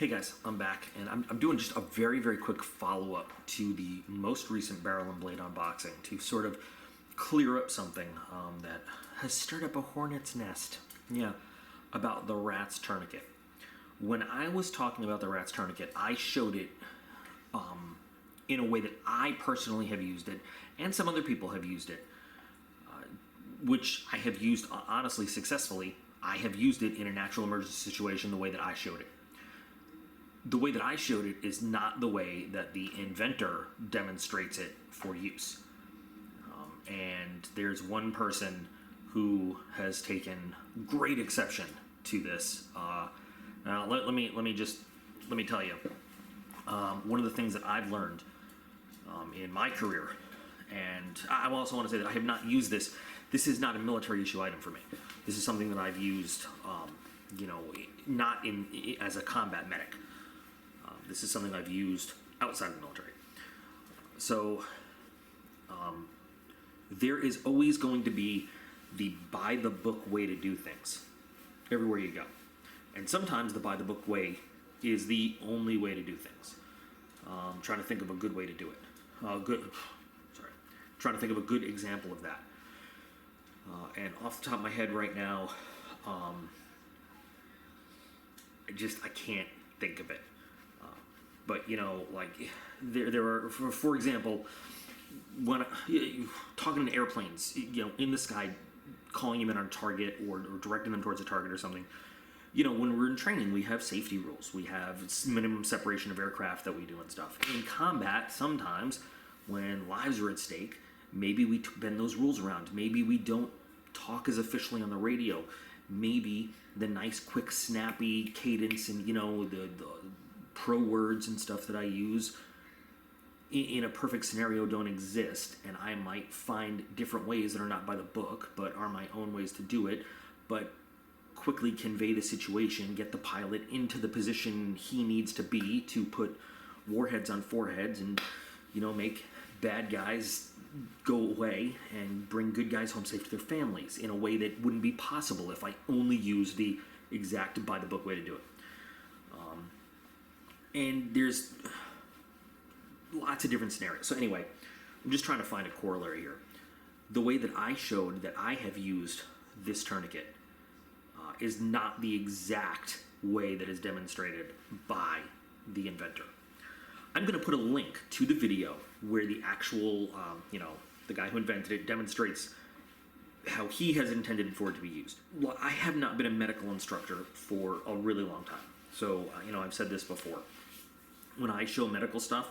Hey guys, I'm back, and I'm doing just a very, very quick follow-up to the most recent Barrel and Blade unboxing to sort of clear up something that has stirred up a hornet's nest. Yeah, about the Rat's Tournequet. When I was talking about the Rat's Tournequet, I showed it in a way that I personally have used it, and some other people have used it, which I have used honestly successfully. I have used it in a natural emergency situation the way that I showed it. The way that I showed it is not the way that the inventor demonstrates it for use. And there's one person who has taken great exception to this. Now let me tell you, one of the things that I've learned in my career, and I also want to say that I have not used this. This is not a military issue item for me. This is something that I've used, not as a combat medic. This is something I've used outside of the military. So there is always going to be the by-the-book way to do things everywhere you go. And sometimes the by-the-book way is the only way to do things. Trying to think of a good way to do it. Trying to think of a good example of that. And off the top of my head right now, I can't think of it. But there are, for example, when talking to airplanes, in the sky, calling them in on a target or directing them towards a target or something. When we're in training, we have safety rules. We have minimum separation of aircraft that we do and stuff. In combat, sometimes when lives are at stake, maybe we bend those rules around. Maybe we don't talk as officially on the radio. Maybe the nice, quick, snappy cadence and the pro words and stuff that I use in a perfect scenario don't exist, and I might find different ways that are not by the book but are my own ways to do it, but quickly convey the situation, get the pilot into the position he needs to be to put warheads on foreheads and make bad guys go away and bring good guys home safe to their families in a way that wouldn't be possible if I only used the exact by the book way to do it. And there's lots of different scenarios. So anyway, I'm just trying to find a corollary here. The way that I showed that I have used this tourniquet is not the exact way that is demonstrated by the inventor. I'm going to put a link to the video where the actual, the guy who invented it demonstrates how he has intended for it to be used. Well, I have not been a medical instructor for a really long time. So, I've said this before. When I show medical stuff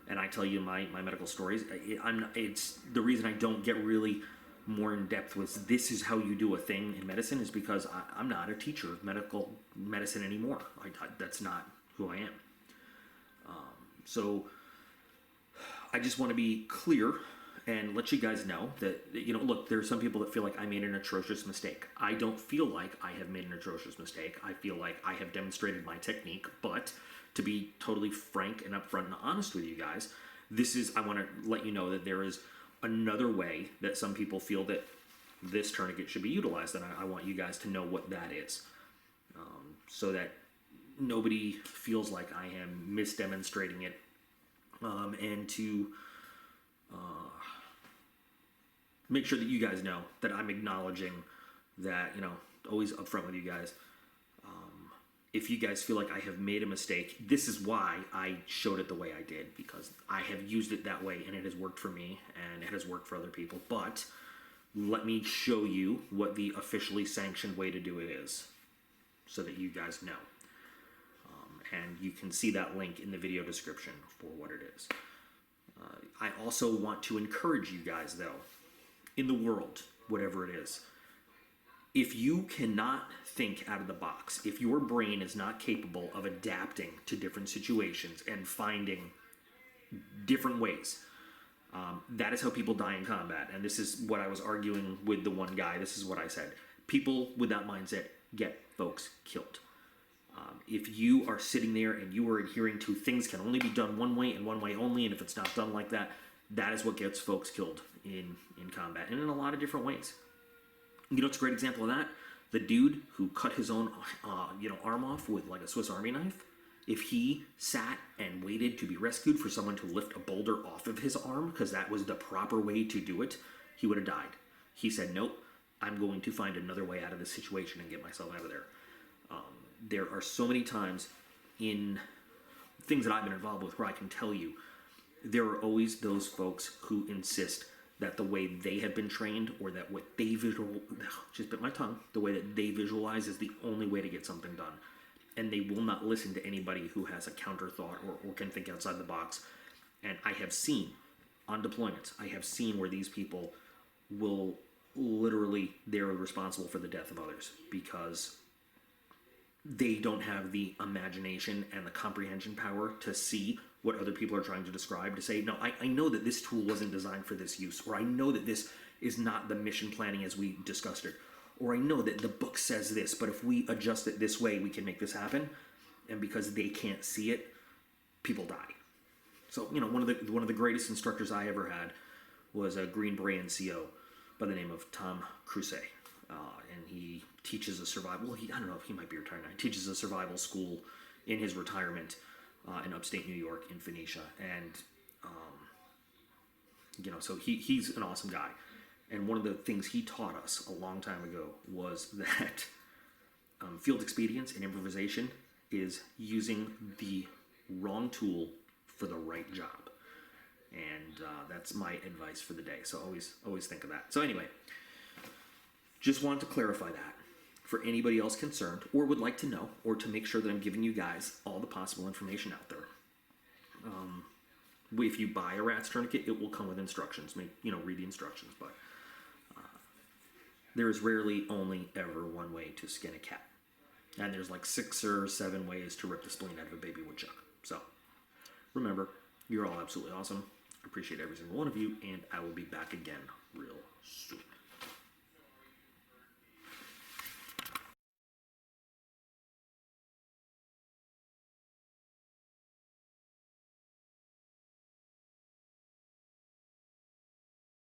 and I tell you my medical stories, it's the reason I don't get really more in depth with this is how you do a thing in medicine is because I'm not a teacher of medical medicine anymore. That's not who I am. So I just want to be clear and let you guys know that, look, there are some people that feel like I made an atrocious mistake. I don't feel like I have made an atrocious mistake. I feel like I have demonstrated my technique, but to be totally frank and upfront and honest with you guys, I want to let you know that there is another way that some people feel that this tourniquet should be utilized, and I want you guys to know what that is, so that nobody feels like I am misdemonstrating it, and to make sure that you guys know that I'm acknowledging that, always upfront with you guys. If you guys feel like I have made a mistake, this is why I showed it the way I did, because I have used it that way and it has worked for me and it has worked for other people. But let me show you what the officially sanctioned way to do it is so that you guys know. And you can see that link in the video description for what it is. I also want to encourage you guys, though, in the world, whatever it is, if you cannot think out of the box, if your brain is not capable of adapting to different situations and finding different ways, that is how people die in combat. And this is what I was arguing with the one guy. This is what I said. People with that mindset get folks killed. If you are sitting there and you are adhering to things can only be done one way and one way only, and if it's not done like that, that is what gets folks killed in combat, and in a lot of different ways. It's a great example of that. The dude who cut his own, arm off with like a Swiss Army knife, If he sat and waited to be rescued for someone to lift a boulder off of his arm, because that was the proper way to do it, he would have died. He said, nope, I'm going to find another way out of this situation and get myself out of there. There are so many times in things that I've been involved with where I can tell you there are always those folks who insist that the way they have been trained, or that what they just bit my tongue, the way that they visualize is the only way to get something done. And they will not listen to anybody who has a counter thought or can think outside the box. And I have seen on deployments, I have seen where these people will literally, they're responsible for the death of others because they don't have the imagination and the comprehension power to see what other people are trying to describe, to say, no, I know that this tool wasn't designed for this use, or I know that this is not the mission planning as we discussed it, or I know that the book says this, but if we adjust it this way, we can make this happen. And because they can't see it, people die. So, one of the greatest instructors I ever had was a Green Beret NCO by the name of Tom Crusay. And he teaches a survival, I don't know if he might be retired now, he teaches a survival school in his retirement in upstate New York in Phoenicia. And, so he's an awesome guy. And one of the things he taught us a long time ago was that field expedience and improvisation is using the wrong tool for the right job. And that's my advice for the day. So always think of that. So anyway, just wanted to clarify that for anybody else concerned or would like to know, or to make sure that I'm giving you guys all the possible information out there. If you buy a rat's tourniquet, it will come with instructions. Read the instructions, but there is rarely only ever one way to skin a cat. And there's like 6 or 7 ways to rip the spleen out of a baby woodchuck. So remember, you're all absolutely awesome. I appreciate every single one of you, and I will be back again real soon.